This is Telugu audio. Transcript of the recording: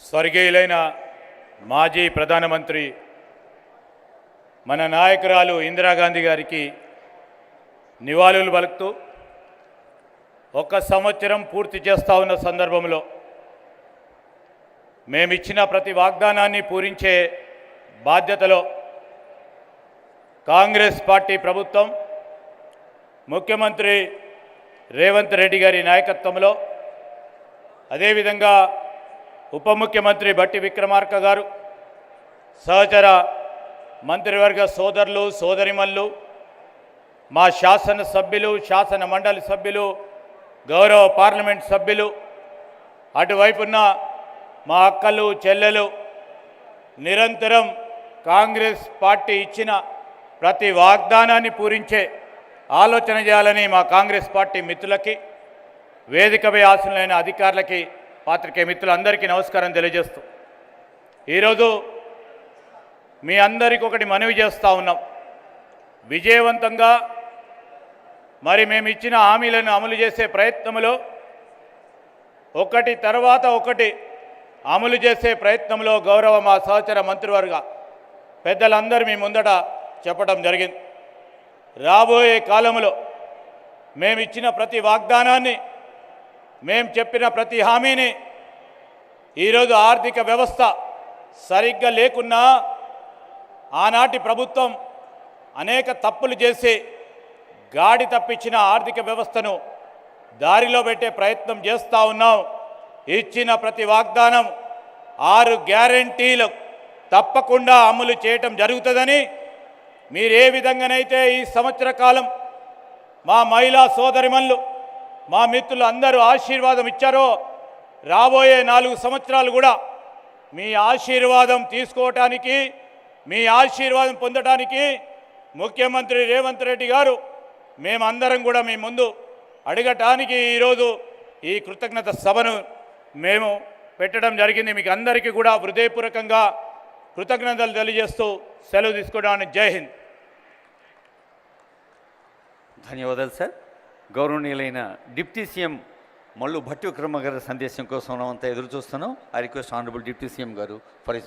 స్వర్గీయులైన మాజీ ప్రధానమంత్రి మన నాయకురాలు ఇందిరాగాంధీ గారికి నివాళులు పలుకుతూ ఒక సంవత్సరం పూర్తి చేస్తా ఉన్న సందర్భంలో మేమిచ్చిన ప్రతి వాగ్దానాన్ని పూరించే బాధ్యతలో కాంగ్రెస్ పార్టీ ప్రభుత్వం ముఖ్యమంత్రి రేవంత్ రెడ్డి గారి నాయకత్వంలో అదేవిధంగా ఉప ముఖ్యమంత్రి బట్టి విక్రమార్క గారు సహచర మంత్రివర్గ సోదరులు సోదరిమల్లు మా శాసన సభ్యులు శాసన మండలి సభ్యులు గౌరవ పార్లమెంట్ సభ్యులు అటువైపున్న మా అక్కలు చెల్లెలు నిరంతరం కాంగ్రెస్ పార్టీ ఇచ్చిన ప్రతి వాగ్దానాన్ని పూరించే ఆలోచన చేయాలని మా కాంగ్రెస్ పార్టీ మిత్రులకి వేదికపై ఆసీనులైన అధికారులకి పాత్రికేయ మిత్రులందరికీ నమస్కారం తెలియజేస్తూ ఈరోజు మీ అందరికీ ఒకటి మనవి చేస్తూ ఉన్నాం. విజయవంతంగా మరి మేము ఇచ్చిన హామీలను అమలు చేసే ప్రయత్నంలో ఒకటి తర్వాత ఒకటి అమలు చేసే ప్రయత్నంలో గౌరవ మా సహచర మంత్రివర్గ పెద్దలందరూ మీ ముందట చెప్పడం జరిగింది. రాబోయే కాలంలో మేము ఇచ్చిన ప్రతి వాగ్దానాన్ని మేము చెప్పిన ప్రతి హామీని ఈరోజు ఆర్థిక వ్యవస్థ సరిగ్గా లేకున్నా ఆనాటి ప్రభుత్వం అనేక తప్పులు చేసి గాడి తప్పించిన ఆర్థిక వ్యవస్థను దారిలో పెట్టే ప్రయత్నం చేస్తూ ఉన్నాం. ఇచ్చిన ప్రతి వాగ్దానం 6 గ్యారెంటీలు తప్పకుండా అమలు చేయటం జరుగుతుందని మీరు ఏ విధంగానైతే ఈ సంవత్సర కాలం మా మహిళా సోదరిమణులు మా మిత్రులు అందరూ ఆశీర్వాదం ఇచ్చారో రాబోయే 4 సంవత్సరాలు కూడా మీ ఆశీర్వాదం తీసుకోవటానికి మీ ఆశీర్వాదం పొందడానికి ముఖ్యమంత్రి రేవంత్ రెడ్డి గారు మేమందరం కూడా మీ ముందు అడగటానికి ఈరోజు ఈ కృతజ్ఞత సభను మేము పెట్టడం జరిగింది. మీకు అందరికీ కూడా హృదయపూర్వకంగా కృతజ్ఞతలు తెలియజేస్తూ సెలవు తీసుకోవడానికి జై హింద్. ధన్యవాదాలు సార్. గౌరవనీయులైన డిప్యూటీ సీఎం మల్లు భట్టి విక్రమ గారి సందేశం కోసం మనమంతా ఎదురు చూస్తున్నాం. I request honourable deputy CM గారు ఫర్